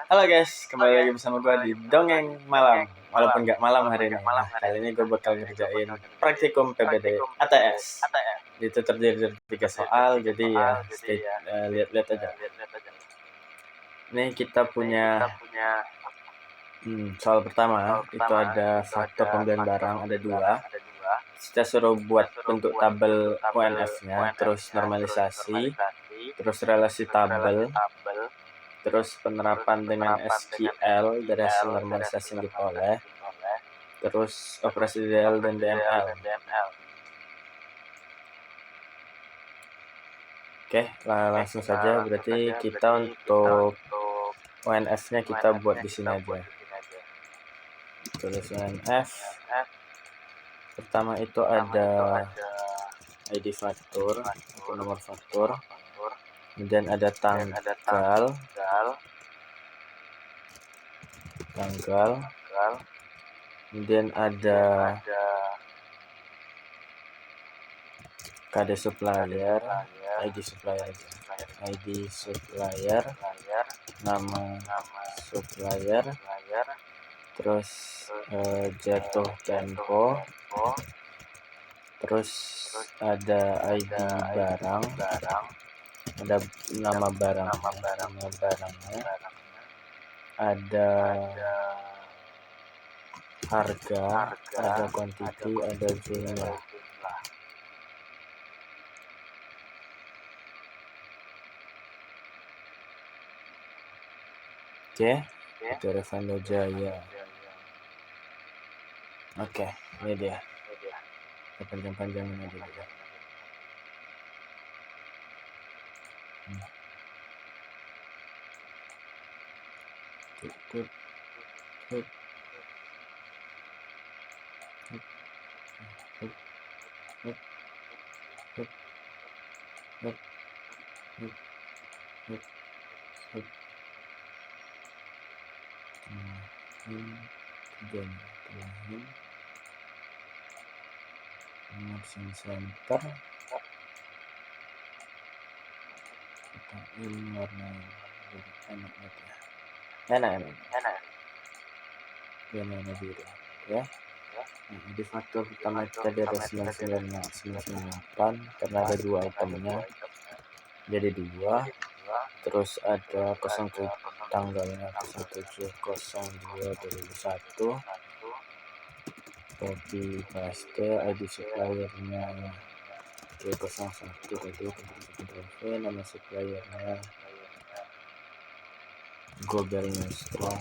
Halo guys, kembali lagi bersama gue di Dongeng Malam. Walaupun nggak malam hari ini. Nah, kali ini gue bakal ngerjain praktikum PBD ATS. Itu terdiri dari 3 soal, jadi ya lihat-lihat aja. Nih kita punya soal pertama, itu ada faktor pembelian barang, ada 2. Kita suruh buat bentuk tabel UNF-nya, terus normalisasi, terus relasi tabel, terus penerapan dengan SQL dari hasil normalisasi yang diperoleh, terus operasi DL dan DML. Oke, langsung saja. Berarti kita untuk ONF-nya kita buat di sini aja. Tulis ONF. Pertama itu ada ID faktur atau nomor faktur. Kemudian ada tanggal. Kemudian ada KD supplier, ID supplier, nama supplier, terus jatuh tempo, terus ada ID barang, ada nama barangnya, ada harga, ada quantity, ada jumlah. Oke, itu Revando Jaya. Oke, ini dia. Panjang-panjangin aja juga. Motion center kita ini warna enak warna biru ya. Nah, di faktor pertama tadi ada 998 karena ada 2 itemnya jadi 2, terus ada 07 tanggalnya 07/02/2001, copy paste ID suppliernya G01 tadi, Ctrl V, nama suppliernya Gobel Nostra,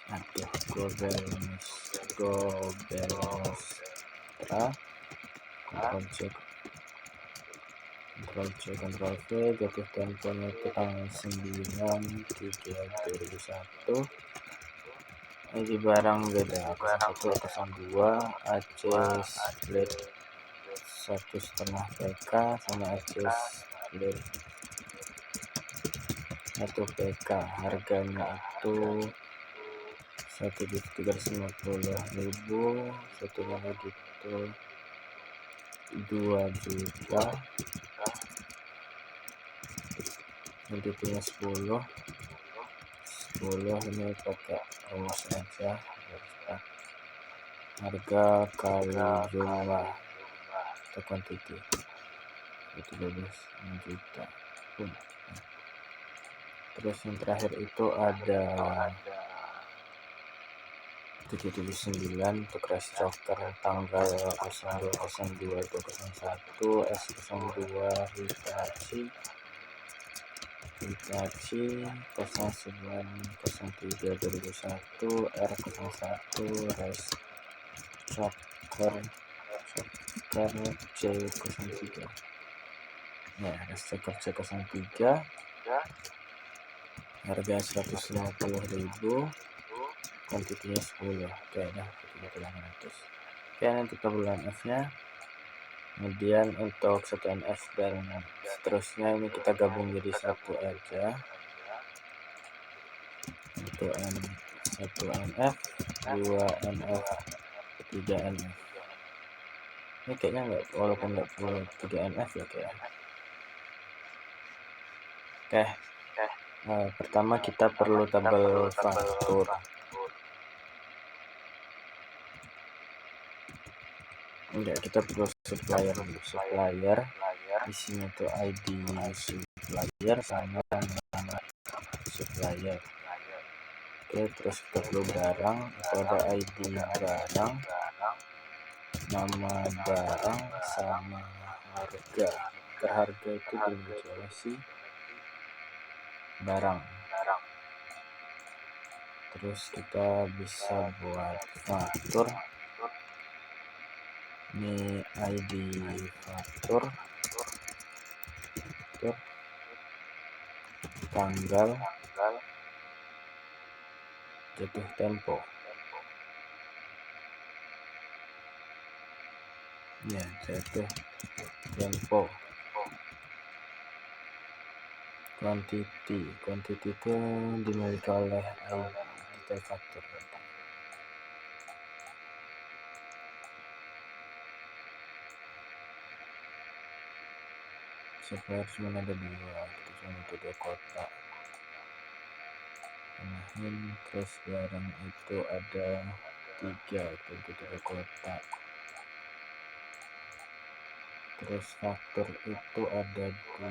Ctrl C, Ctrl V, jatuh temponya itu tanggal 9/3/2001. Ini barang beda, 0102 AC split 1,5 PK sama AC split 1 PK. Harganya itu 1.350.000, satunya lagi itu 2 juta, kuantitinya 10 ini pakai rumus aja, harga kali jumlah atau kuantiti itu 6 juta. Terus yang terakhir itu ada 779 untuk rice choker tanggal 02/02/01, S02 Hitachi 09/03/2001, R01 rice choker C03. Ya, rice choker C03 harga 150.000, kuantitinya 10. Oke, dah 3.800. Oke, nanti bulan F nya. Kemudian untuk 1 NF dan seterusnya ini kita gabung jadi 1 aja. 1 NF, 2 NF, 3 NF. Ini kayaknya nggak, walaupun nggak perlu 3 NF ya kayak. Oke, Pertama kita perlu tabel faktur. Enggak, kita perlu supplier dulu. Supplier di sini tuh ID supplier sama nama supplier. Oke, terus kita perlu barang, itu ada ID barang, nama barang sama harga. Harga itu dijual si barang. Terus kita bisa buat faktur. Ini ID faktur, tanggal, jatuh tempo. Ya, jatuh tempo. Quantity itu dimiliki oleh detail faktur. Supplier cuma ada 2, kita cuma itu 2 kotak. Terus barang itu ada 3, itu 3 kotak. Terus faktur itu ada 2.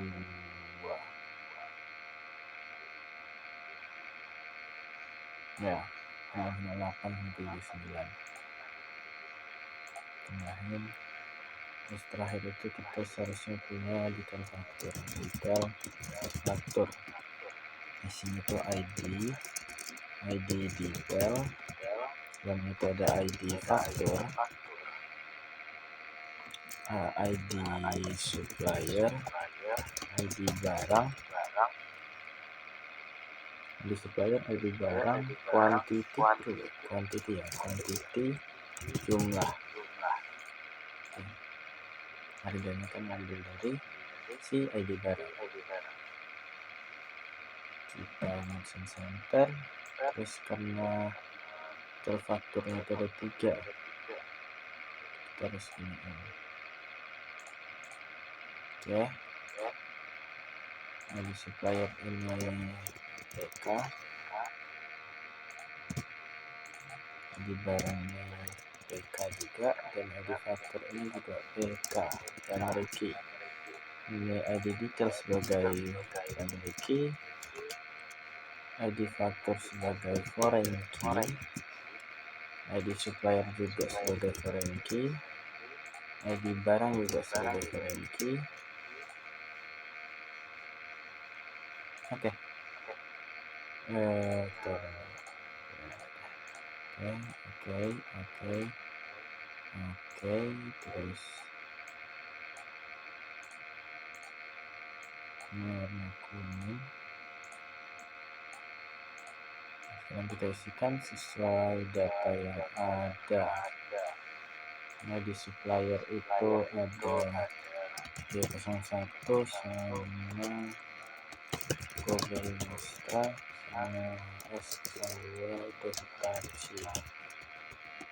Ya, 08 79. Tambahin. Terus terakhir itu kita seharusnya punya detail faktur. Di sini tuh ID detail, dan itu ada ID faktur, ID supplier, ID barang, ID supplier, ID barang, quantity jumlah. Harganya kan ambil dari si ID barang. Kita motion center, terus karena detail fakturnya itu ada 3, kita harus ini. Oke, ID supplier ini PK, ID barangnya PK juga, dan ID faktur ini juga PK primary key. Ini ID detail sebagai primary key, ID faktur sebagai foreign key, ID supplier juga sebagai foreign key, ID barang juga sebagai foreign key. Oke. Oke, terus ini warna kuning. Sekarang kita isikan sesuai data yang ada. Nah, di supplier itu ada D01 sama Google Nostra sama S02 itu Hitachi.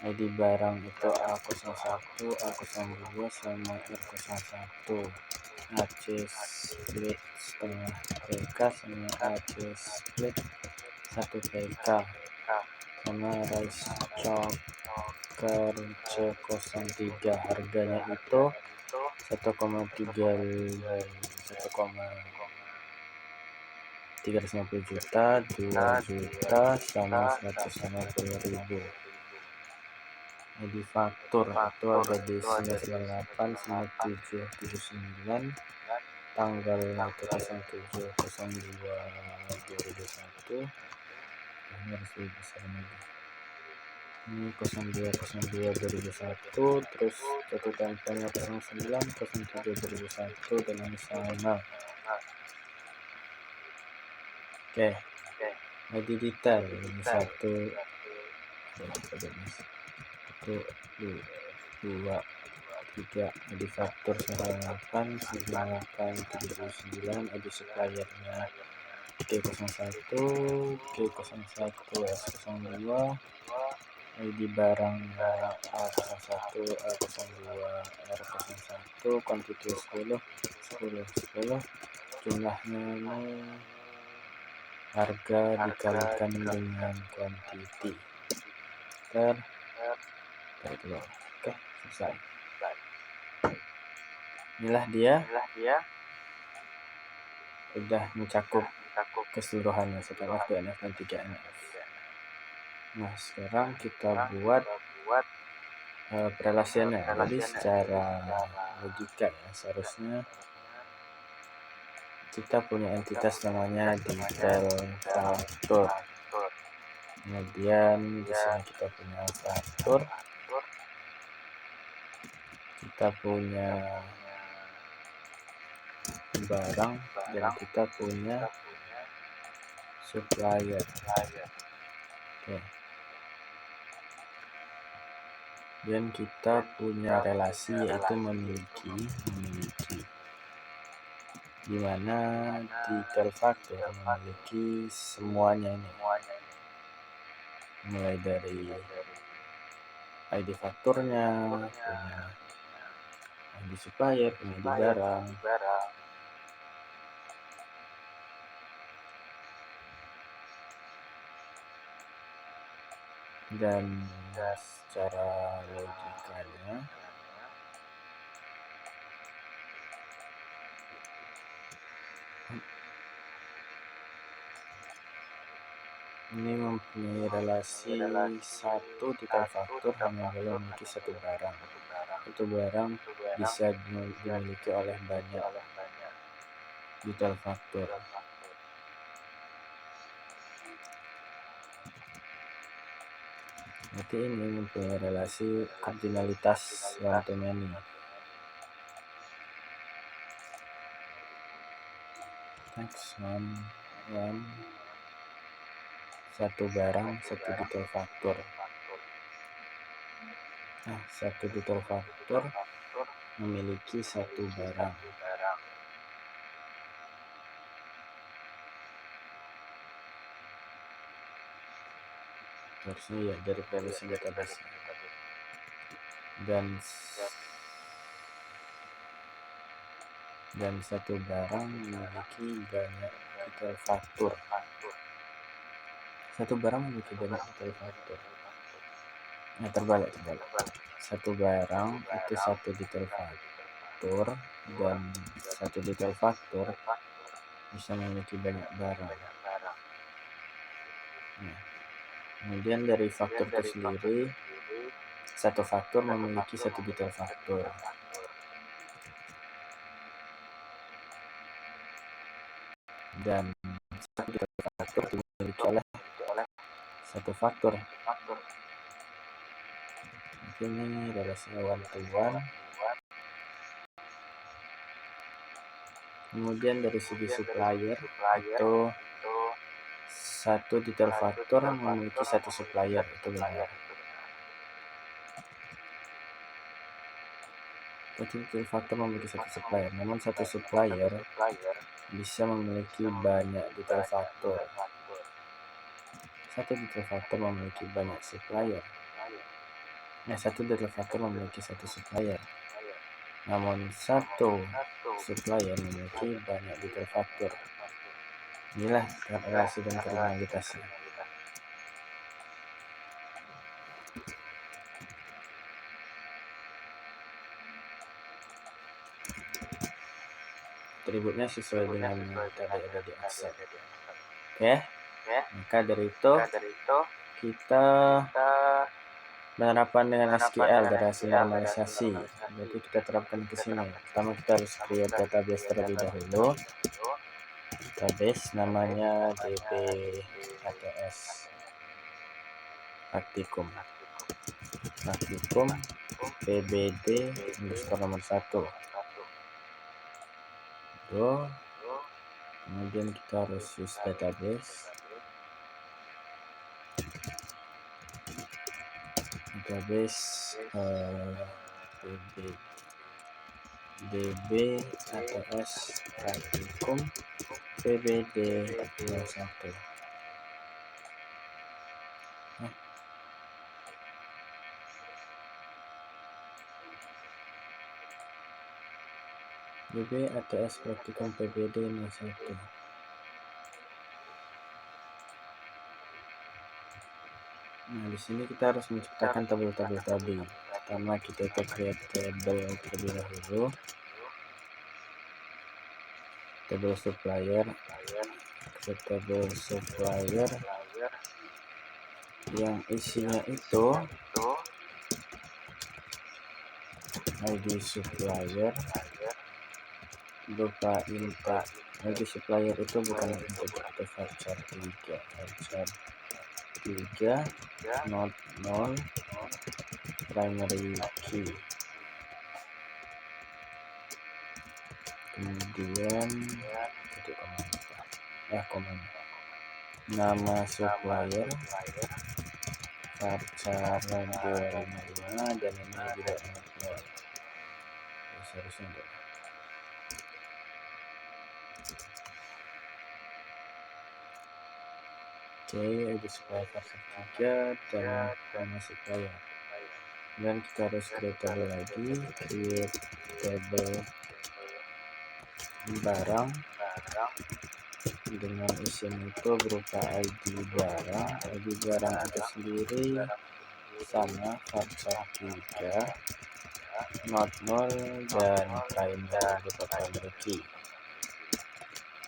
ID barang itu A01, A02 sama R01. AC split setengah PK sama AC split 1 PK sama rice cooker C03. Harganya itu 1,350 juta, 2 juta sama 150.000. ID faktur itu ada di 9989779, tanggal 07/02/2021. Ini harus lebih besar lagi. Ini 02/02/2021, terus jatuh temponya 09/07/2021 dengan sama. Oke, ID detail ini 1, 2, 3, ID faktur 989879, ID suppliernya G01, G01, S02, ID barangnya A01, A02, R01, quantity 10, jumlahnya ini harga dikalikan dengan quantity. Tarik keluar. Oke, selesai. Inilah dia sudah mencakup keseluruhannya setelah 2NF dan 3NF. Nah, sekarang kita buat perelasiannya. Jadi secara logika ya, seharusnya kita punya entitas namanya detail faktur. Kemudian di sini kita punya faktur, kita punya barang, dan kita punya supplier. Oke. Dan kita punya relasi yaitu memiliki, di mana detail faktur memiliki semuanya ini, mulai dari ID fakturnya, punya ID supplier, punya ID barang, dan secara logikanya ini mempunyai relasi satu detail faktur hanya boleh memiliki satu barang. Itu barang bisa dimiliki oleh banyak detail faktur. Berarti ini mempunyai relasi kardinalitas one to many. Next one, satu barang, satu detail faktur. Nah, satu detail faktur memiliki satu barang. Harusnya ya dari relasi database. Dan satu barang memiliki banyak detail faktur. Satu barang memiliki banyak detail faktur. Nah, terbalik. Satu barang itu satu detail faktur, dan satu detail faktur bisa memiliki banyak barang. Nah, kemudian dari faktur itu sendiri, satu faktur memiliki satu detail faktur. Dan satu detail faktur dimiliki oleh satu faktur. Ini relasinya one to one. Kemudian dari segi supplier itu satu detail faktur memiliki satu supplier, itu benar. Satu detail faktur memiliki satu supplier, namun satu supplier bisa memiliki banyak detail faktur. Satu detail faktur memiliki banyak supplier. Nah, satu detail faktur memiliki satu supplier, namun satu supplier memiliki banyak detail faktur. Inilah relasi dan kardinalitasnya. Atributnya sesuai dengan yang tadi ada di Excel. Oke, maka dari itu kita penerapan dengan SQL dari hasil normalisasi. Jadi kita terapkan ke sini. Pertama kita harus create database terlebih dahulu. Database namanya DB ATS Praktikum PBD underscore nomor 1. Kemudian kita harus use database DB ATS Praktikum PBD nomor 1. DB ATS Praktikum PBD nomor 1. Nah, di sini kita harus menciptakan tabel-tabel tadi. Pertama kita ke create table terlebih dahulu. Table supplier, create table supplier yang isinya itu ID supplier berupa input. ID supplier itu bukan integer, itu varchar 3 not null primary key. Kemudian nama supplier varchar 255 dan ini juga not null. Seharusnya ada. Oke, ID supplier varchar 3 dan nama supplier. Dan kita harus create table lagi, create table barang dengan isinya itu berupa ID barang itu sendiri sama varchar 3 not null dan primary berupa primary key.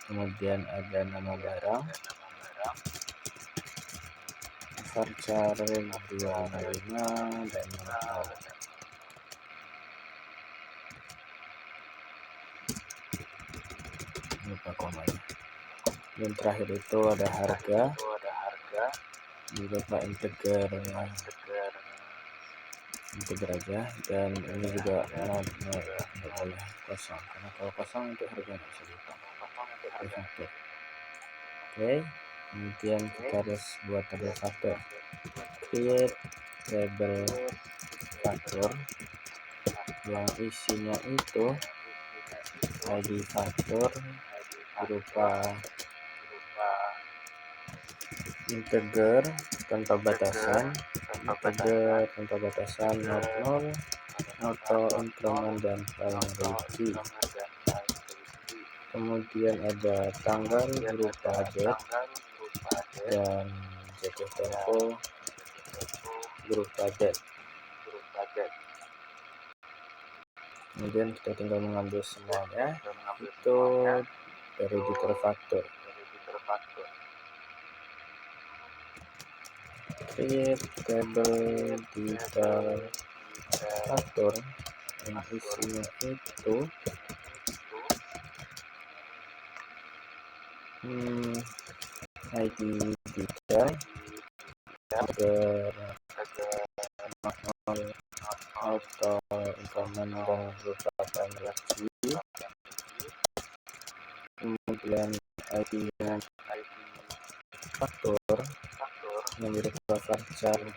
Kemudian ada nama barang varchar 255 dan not null. Lupa komanya. Dan terakhir itu ada harga berupa integer aja, dan ini juga not null, nggak boleh kosong, karena kalau kosong untuk harga nggak bisa dihitung. Oke, kemudian kita harus buat tabel faktor, create table faktor yang isinya itu ID faktor berupa integer tanpa batasan, not null, auto increment dan primary key. Kemudian ada tanggal berupa date dan jatuh tempo berupa date. Kemudian kita tinggal mengambil semuanya itu dari editor faktor. Create table detail faktor yang isinya itu ID detail auto increment dan berupa primary key. Kemudian ID faktor yang berupa varchar 3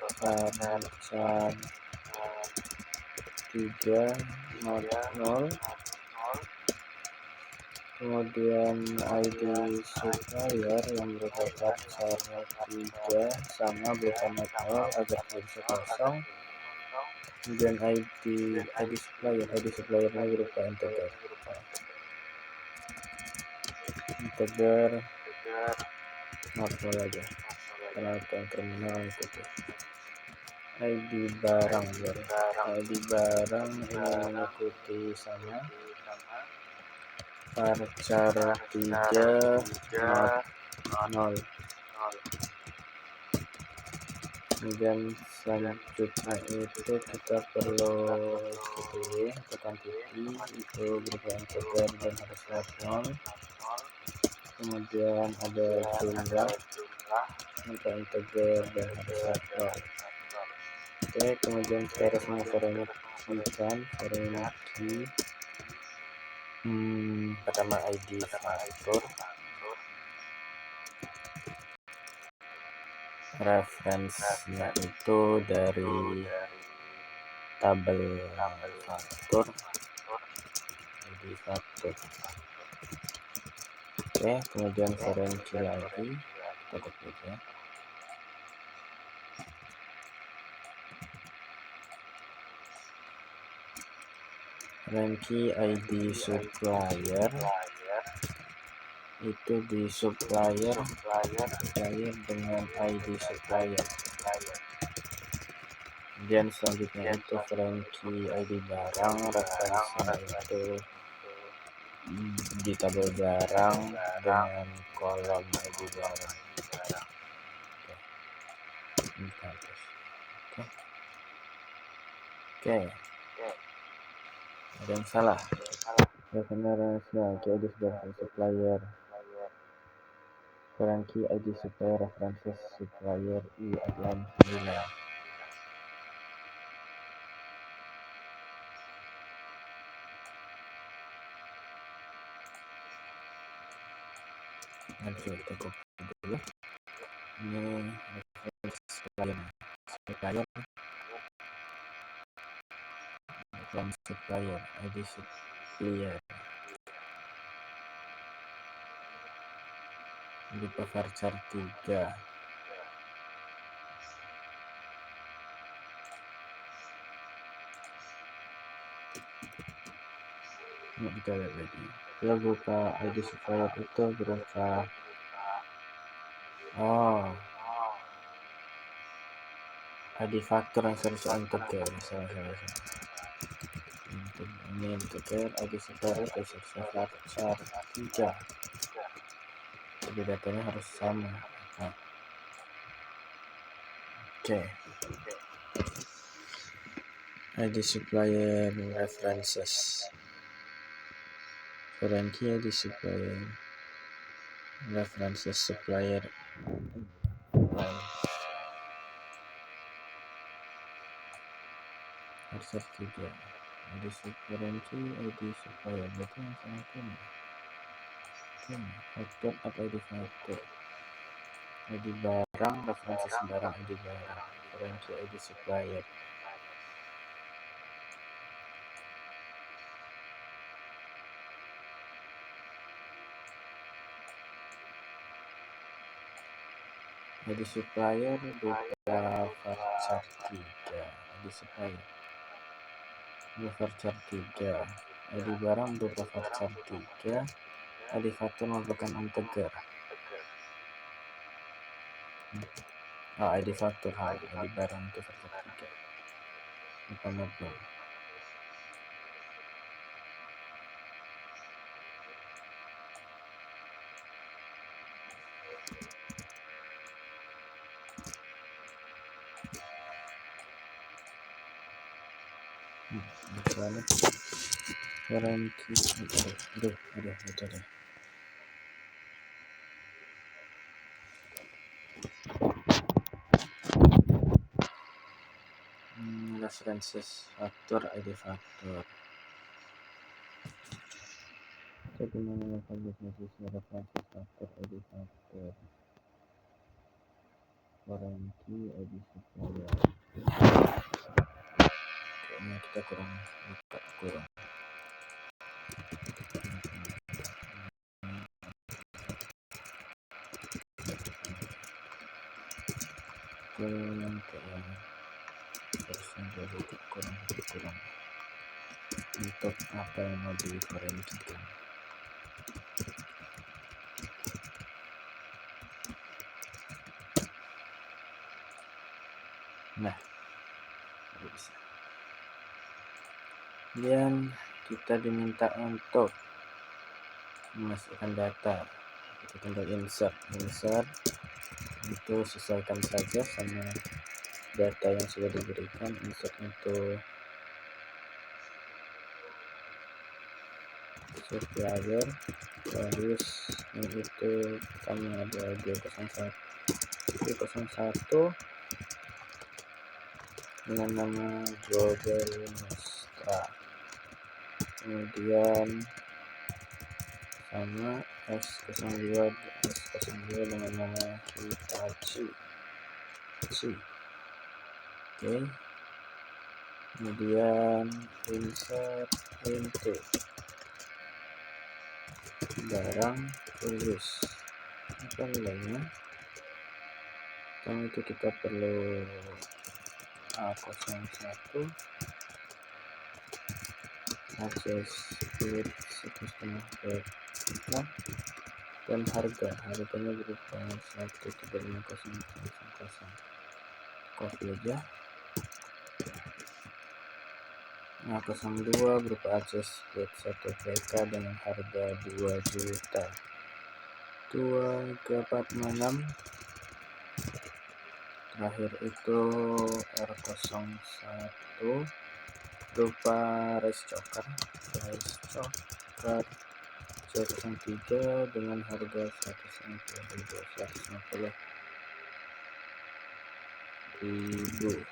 not null. Kemudian ID supplier yang berupa varchar 3 sama berupa not null agar tidak bisa kosong. Kemudian ID suppliernya berupa integer not null aja karena itu yang terminal itu. ID barang ini mengikuti sama varchar 3 not null. Kemudian selanjutnya itu kita perlu quantity itu berupa integer dan harus not null. Kemudian ada jumlah berupa integer dan harus not null. Oke, kemudian kita harus foreign key pertama ID faktor, reference-nya itu dari tabel faktor, ID faktor. Oke, kemudian foreign key lagi, tutup aja. Foreign key ID supplier itu di supplier dengan ID supplier. Kemudian selanjutnya itu Frankie ID barang, referensinya itu di tabel barang dengan kolom ID barang. Oke. Ada yang salah. Referensi ID sebagai supplier. Frankie ID supplier referensi supplier I outline 9. Nanti kita copy dulu. Ini referensi supplier ID supplier berupa varchar 3. Ini kita lihat lagi. Kalau berupa ID supplier itu berupa ID faktor yang seharusnya integer. Salah. Ini integer ID supplier itu seharusnya varchar 3. Jadi datanya harus sama. Oke. ID supplier references. Frankie ID supplier references supplier varchar 3. ID Frankie ID supplier berarti yang sama faktor atau ID faktor. ID barang referensi sembarang ID barang. Frankie ID supplier. ID supplier berupa varchar 3. ID supplier berupa varchar 3. ID barang berupa varchar 3. ID faktor merupakan integer. ID faktor ID barang itu varchar 3. Bukan modul. Misalnya Frankie aduh. References faktor ID faktor. Jadi mana references faktor ID faktor. Frankie ID supplier. Kayaknya kita kurang. Kurang untuk apa yang mau diferensikan. Nah, bisa. Kemudian kita diminta untuk memasukkan data. Kita tinggal insert itu sesuaikan saja sama data yang sudah diberikan. Insert untuk supplier terus itu kami ada G01 dengan nama Global Nostra, kemudian sama S02 dengan nama Hitachi. Oke. Kemudian insert into barang tulis apa nilainya. Itu kita perlu A01 access speed 1,5 per Dan harganya berupa 1,50,000. Copy aja. Nah, 02 berupa akses split 1 PK dengan harga 2 juta. 2346. Terakhir itu R01 berupa rice choker C03 dengan harga 150.000.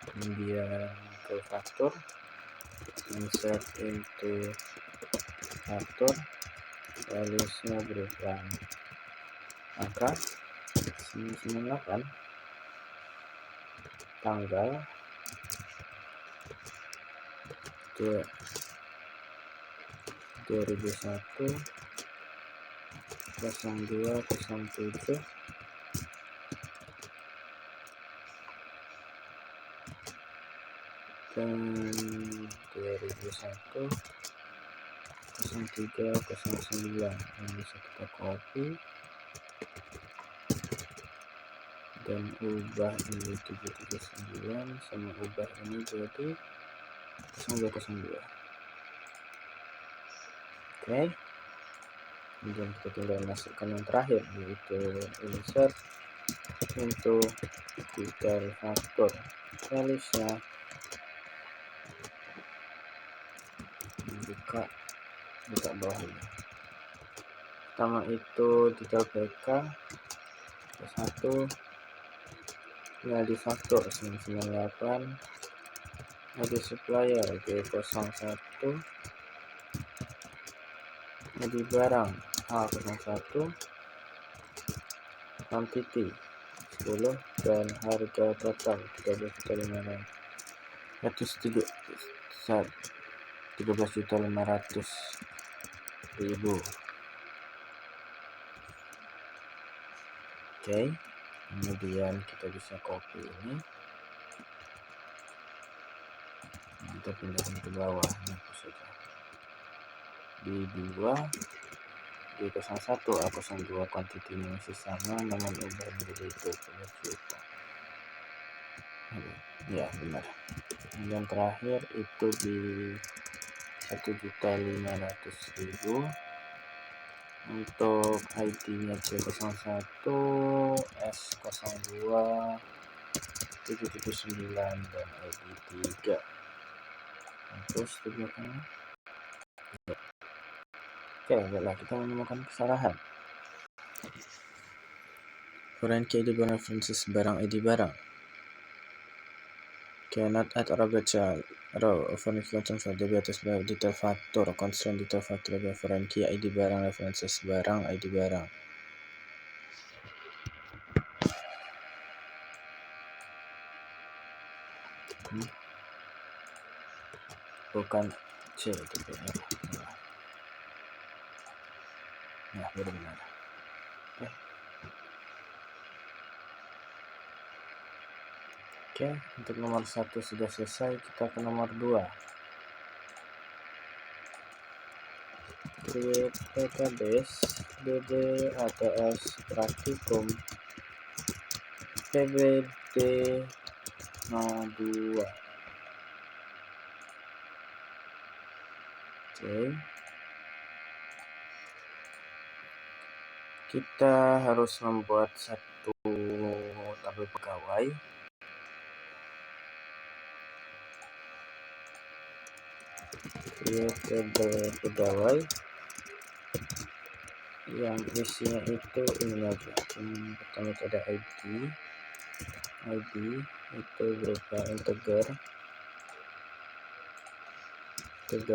Kemudian ke faktur, insert into faktur, valuesnya berupa angka 98, tanggal 2001 0207 dan 2001 0309. Ini bisa kita copy dan ubah ini 739 sama ubah ini jadi 0202. Oke, kemudian kita tinggal masukkan yang terakhir, yaitu insert into detail faktor, valuesnya buka bawah ini. Pertama itu detail PK 1, tinggal di faktor 998, ada supplier G01, ada barang A01, quantity 10 dan harga total 13.500.000. Oke, kemudian kita bisa copy ini, kita pindahkan ke bawah, hapus saja. D2 D01 A02 quantity masih sama, namun ubah begitu juta. Ya benar. Kemudian terakhir itu di 1.500.000 untuk ID-nya C01 S02 779 dan ID 3. Terus di belakangnya. Oke, baiklah, kita menemukan kesalahan. Foreign key ID references barang ID barang. Cannot add or update row of foreign key content for database by detail factor, constraint detail factor by foreign key ID barang references barang ID barang. Bukan C itu ya, benar. Oke, untuk nomor 1 sudah selesai, kita ke nomor 2. Create database DB ATS praktikum PBD 02. Oke, kita harus membuat satu tabel pegawai. Create tabel pegawai yang isinya itu ini aja. Pertama itu ada ID itu berupa integer 5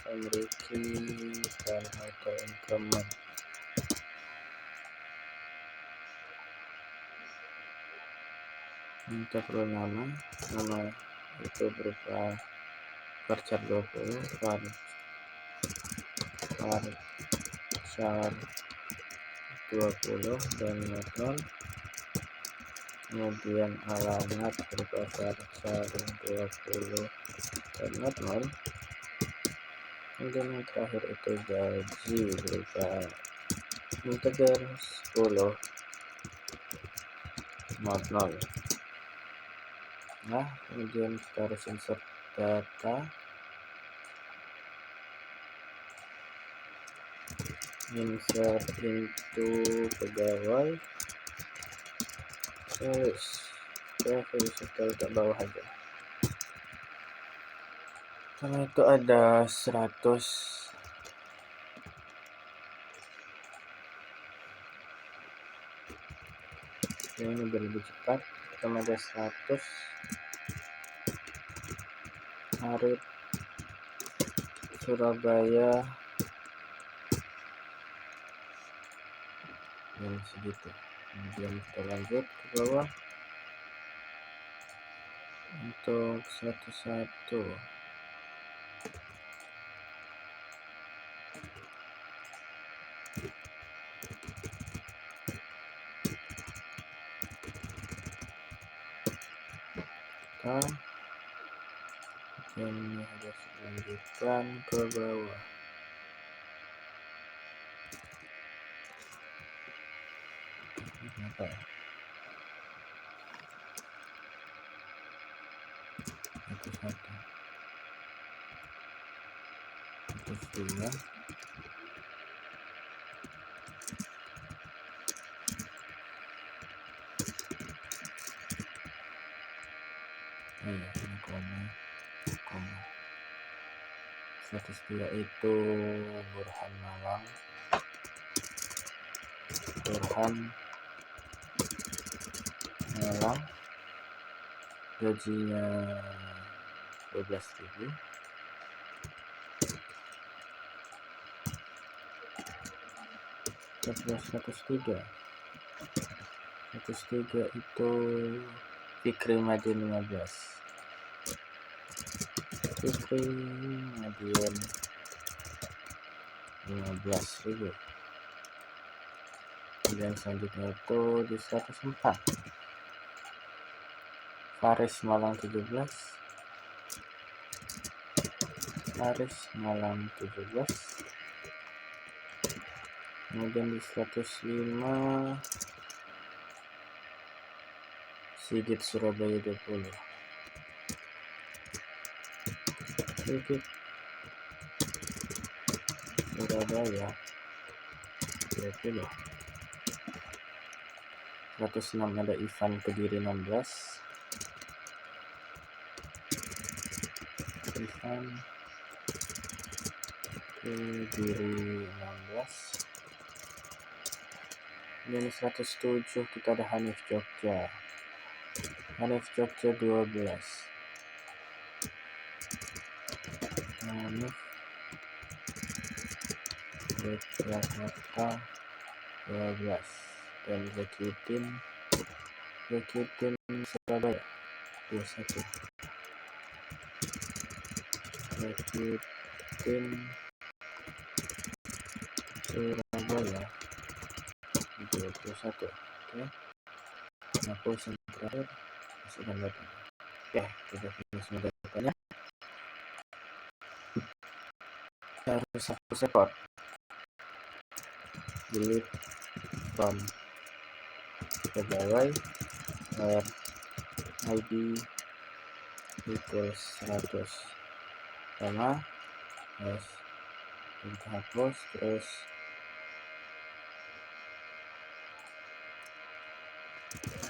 primary key dan auto increment. Kita perlu nama itu berupa varchar 20, varchar 20 dan method kemudian alamat berupa sarung 20 dan not, kemudian yang terakhir itu gaji berupa integer 10 not. Nah, kemudian kita harus insert data, insert into pegawai, terus kita ke bawah aja. Setelah itu ada 100, ini biar lebih cepat. Kita ada 100 Arif Surabaya yang segitu. Kemudian kita lanjut ke bawah untuk 11. Dan harus lanjutkan ke bawah. Kenapa ya? Terus 2. Ini koma. 102 itu Burhan Malang. Gajinya 12.000. Terus 103 itu Fikri Madiun 15. Fikri Madiun 15.000. Kemudian selanjutnya itu di 104 Faris Malang 17. Kemudian di 105 Sigit Surabaya 20. Sigit Surabaya 20. 106 ada Ivan Kediri 16. Ivan Kediri 16. Dan 107 kita ada Hanif Jogja 12. Hanif Yogyakarta 12. Dan Zakiuddin Surabaya 21. Zakiuddin Surabaya 21. Oke, hapus yang terakhir, masukkan data. Oke, kita finish datanya. Kita harus hapus rekor, delete from pegawai where ID equals 100 sama yes, kita hapus, terus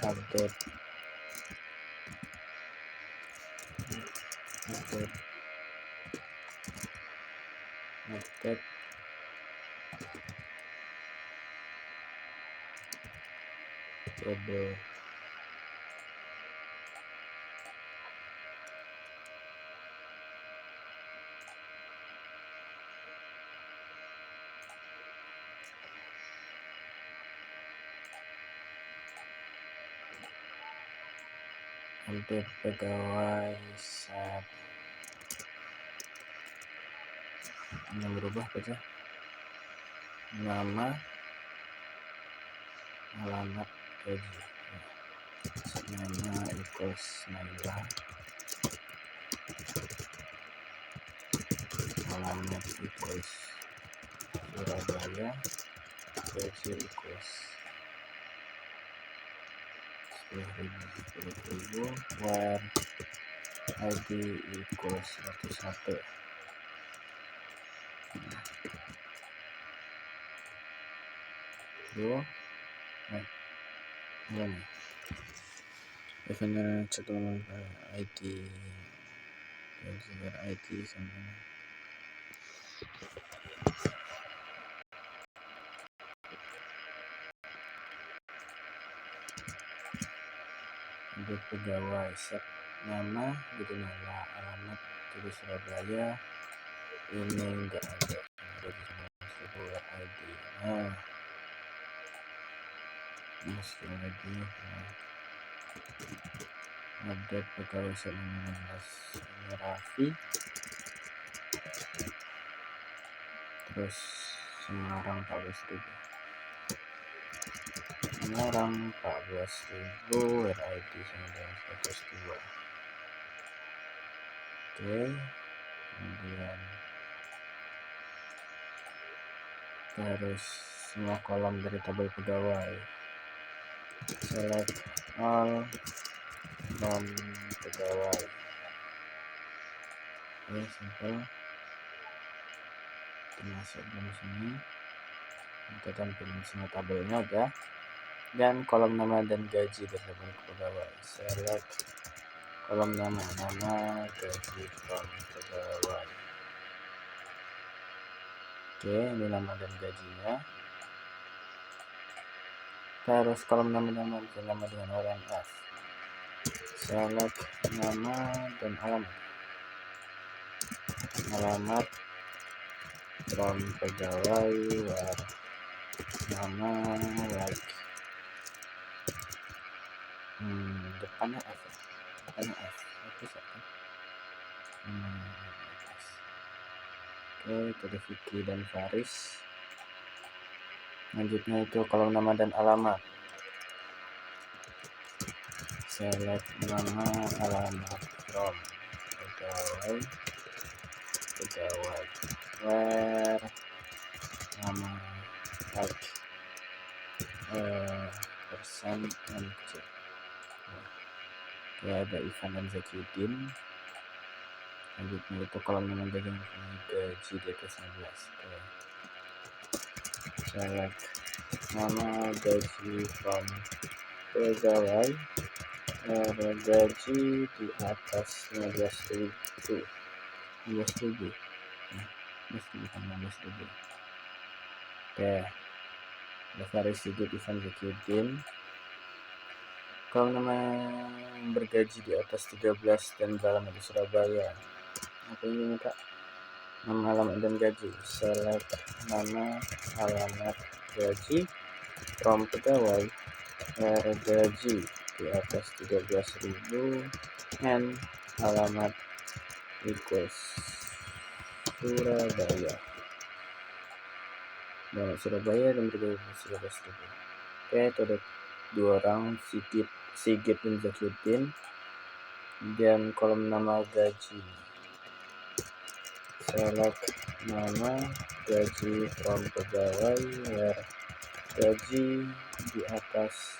update kode update pegawai saat yang berubah saja, nama, alamat, gaji. nama equals Naila, alamat equals Surabaya, gaji equals 10.000, where ID equals 101. Dua, ini event setelah ID sama untuk pegawai set nama gitu, nama alamat di Surabaya ini enggak ada sebuah ID. Masuk lagi, ada pegawai set nama ini Raffi, terus Semarang 14.000, Semarang 14.000, RID sama dengan status 2. Oke, kemudian kita harus semua kolom dari tabel pegawai, select all non pegawai. Oke, simple. Kita masuk di sini, kita tampilkan semua tabelnya ya, dan kolom nama dan gaji dari tabel pegawai. Select kolom nama, gaji from pegawai. Oke, ini nama dan gajinya. Terus kolom nama dengan orang F. Select nama dan alamat from pegawai, where nama like depannya F, itu satu. Oke, itu Vicky dan Faris. Selanjutnya itu kolom nama dan alamat. Select nama, alamat from pegawai, where nama like persen dan kecil. Ya, ada Ivan dan Zakidin. Selanjutnya itu kolom nama gaji di atas 15. Oke. Select nama gaji from pegawai, gaji di atas 15.000. Oke, Faris Sigit, Ivan Zakidin. Kalau nama bergaji di atas 13 dan beralamat di Surabaya, apa ini minta nama, alamat dan gaji. Select nama, alamat, gaji from pegawai, gaji di atas 13.000, and alamat equals Surabaya. Alamat Surabaya dan bergaji 13.000. Oke, itu ada dua orang, Sigit dan Zakidin. Dan kolom nama gaji, select nama, gaji from pegawai, where gaji di atas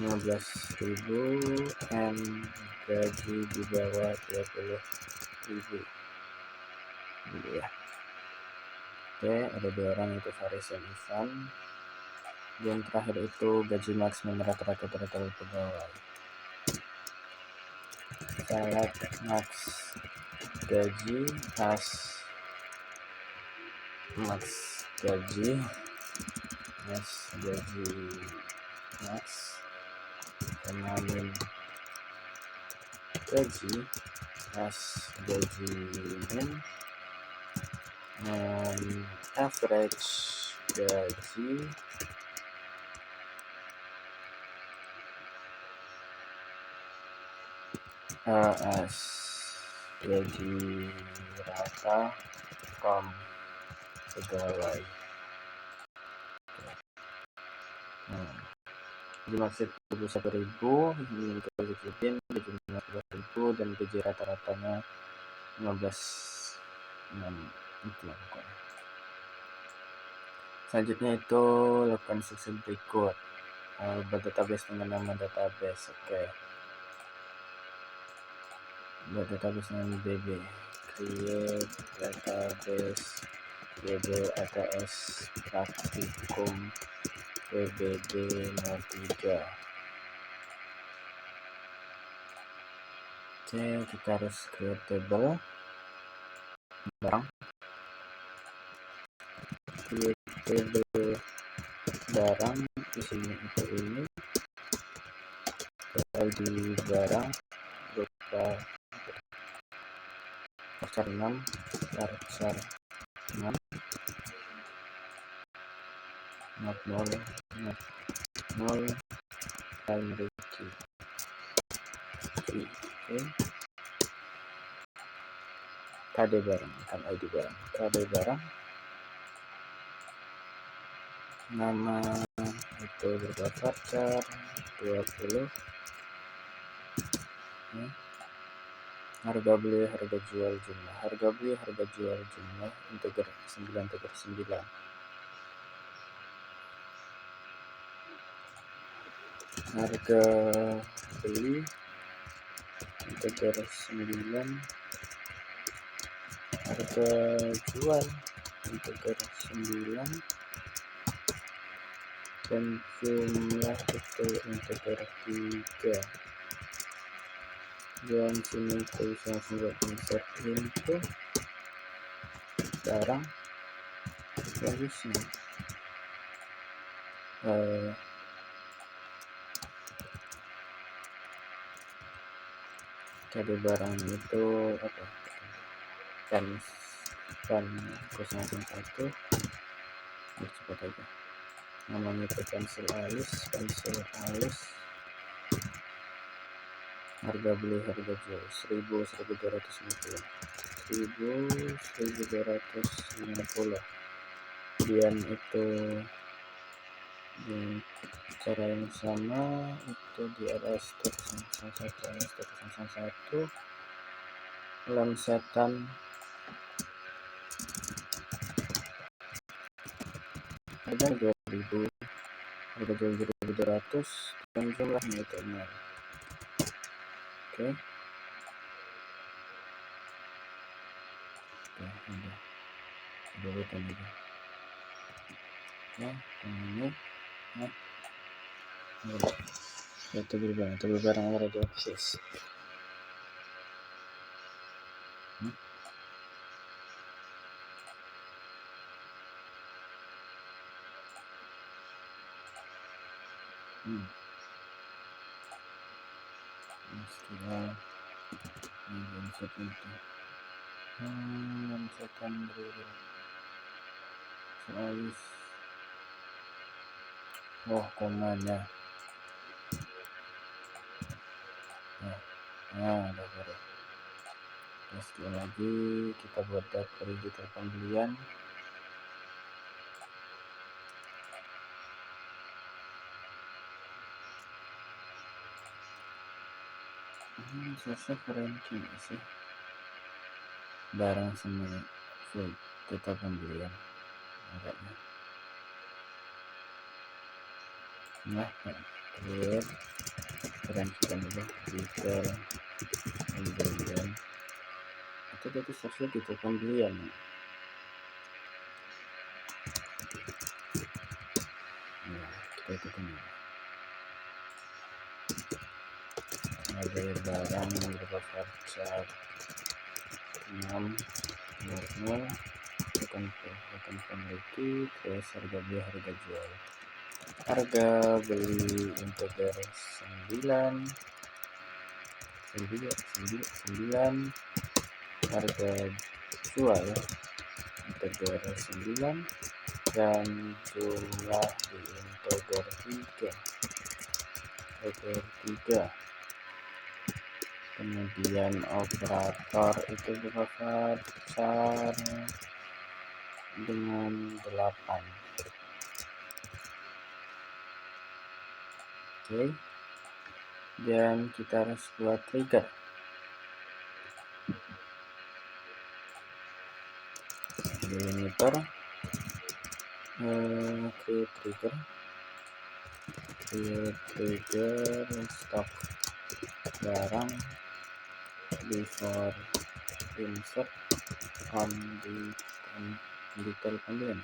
15.000 and gaji di bawah 20.000 gitu ya. Oke, ada dua orang, itu Faris dan Ivan. Dan terakhir itu gaji maksimum rata-rata pegawai. Select max gaji as max gaji max, min gaji as gaji min, and average gaji as gaji rata from pegawai. dimaksud 21.000, ini dicicipin jumlah 11.000 dan gaji rata-ratanya 15.600 itu lah pokoknya. Selanjutnya itu lakukan instruksi berikut. Buat database dengan nama database. Oke. Buat database dengan DB, create database DB ATS praktikum PBB 03. Oke, kita harus create table barang, create table barang, isinya itu ini ID barang berupa char 6 char 6 not 0 primary key. Oke. KD barang, bukan ID barang, KD barang, nama itu berupa varchar 20. Harga beli, harga jual, jumlah harga beli, harga jual, jumlah integer 9 integer 9. Harga beli integer 9, harga jual integer 9, dan jumlah itu integer 3. Dan sini kita bisa langsung buat insert info barang bagusnya. Jadi barang itu apa? Kan 001 cepat aja. Namanya itu pensil alis. Harga beli, harga jual 1.250. 1.250. Kemudian itu di cara yang sama itu di rs 1 lamsetan harga 2.000, harga jual 2.200 dan jumlahnya itu 0. Oke. Udah button aja. Ya, ini itu barang already exist. Setelah insert itu insertan dulu alis. Komanya udah baru. Sekali lagi kita buat daftar digital pembelian. Selesai ranking sih barang semua full total pembelian agaknya. Create ranking dulu detail pembelian itu jadi sesuai detail pembelian. Kita ikutin ada barang berupa varchar 6 normal bukan pemiliki, terus harga beli, harga jual. Harga beli integer 9, harga jual integer 9, dan jumlah di integer 3. Kemudian operator itu berupa varchar dengan 8. Oke, dan kita harus buat trigger. Delimiter, create trigger stock barang before insert on detail pembelian,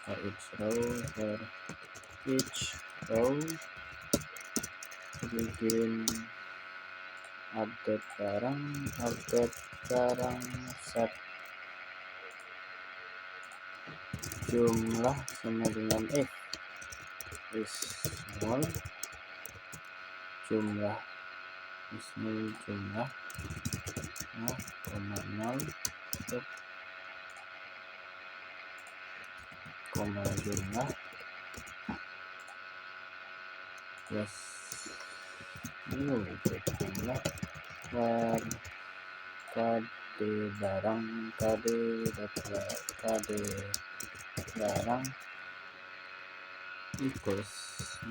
for each row bikin update barang set jumlah sama dengan if is small, jumlah nol koma jumlah plus new jumlah var kd barang equals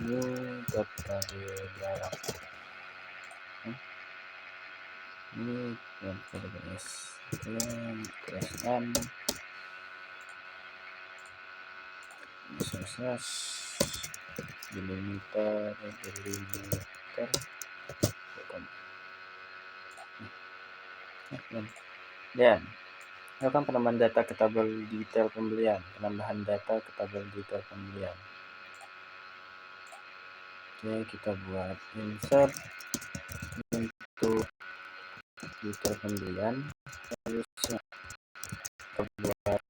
new kd barang. Ini yang terus n sukses delimiter dan lakukan penambahan data ke tabel detail pembelian. Oke, kita buat insert untuk detail pembelian, lalu kita buat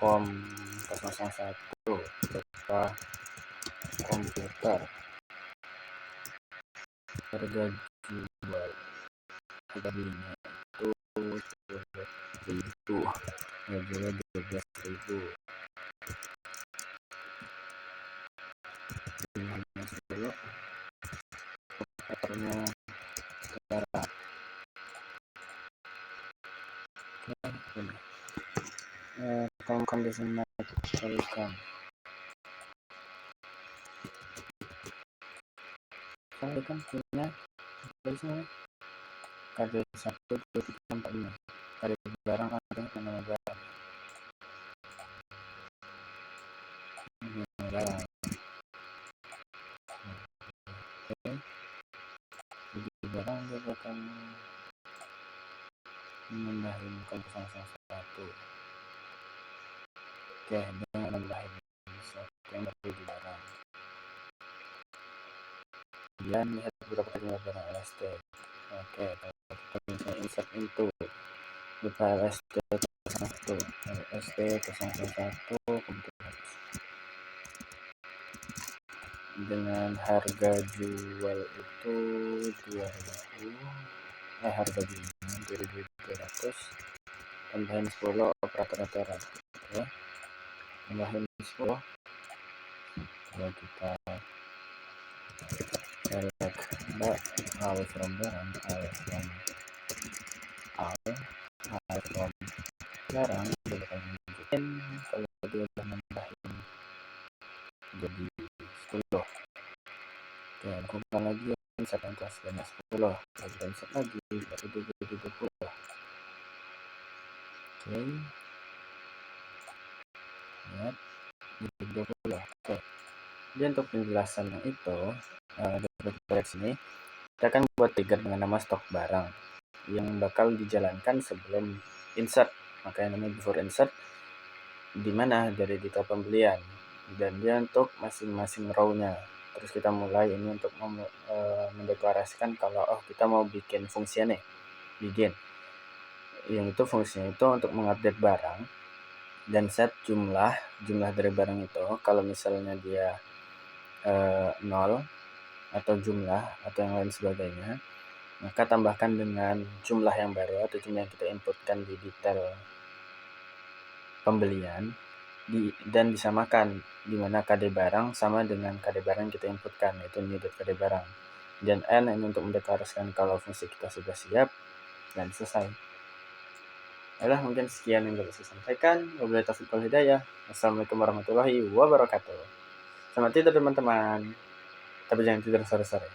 com 001 berupa komputer, harga jual, harga belinya itu 12.000, harganya 12.000. Karena sekarang kondisinya kalikan punya kondisinya KD 1, 2, 3, 4, 5 KD barang ada nama barang oke, jadi barang dia akan menambahin kondisi 1. Oke, dia menambahin sesuatu yang baru di barang. Kemudian lihat beberapa kali barang LST. Oke, kita bisa insert into berupa LST 01 kemudian dengan harga jual itu 2.000, harga belinya 2.300, tambahin 10 operator iteran. Oke, tambahin 10. Kalau kita select all from barang, barang dia akan menunjukin kalau dia udah nambahin jadi 10. Oke, lakukan lagi insert angka sebanyak 10, kita insert lagi baru jadi 20. Oke, lihat jadi 20. Oke, jadi untuk penjelasannya itu dari sini kita akan buat trigger dengan nama stok barang yang bakal dijalankan sebelum insert, makanya namanya before insert, dimana dari detail pembelian, dan dia untuk masing-masing row-nya. Terus kita mulai ini untuk mendeklarasikan kalau kita mau bikin fungsinya nih, begin, yang itu fungsinya itu untuk mengupdate barang dan set jumlah dari barang itu. Kalau misalnya dia 0 atau jumlah atau yang lain sebagainya, maka tambahkan dengan jumlah yang baru atau jumlah yang kita inputkan di detail pembelian dan disamakan, di mana KD barang sama dengan KD barang yang kita inputkan, yaitu new.kd barang. Dan N ini untuk mendeklarasikan kalau fungsi kita sudah siap dan selesai. Yalah mungkin sekian yang dapat saya sampaikan. Wabillahi taufiq wal hidayah. Wassalamualaikum warahmatullahi wabarakatuh. Selamat tidur teman-teman, tapi jangan tidur sore-sore.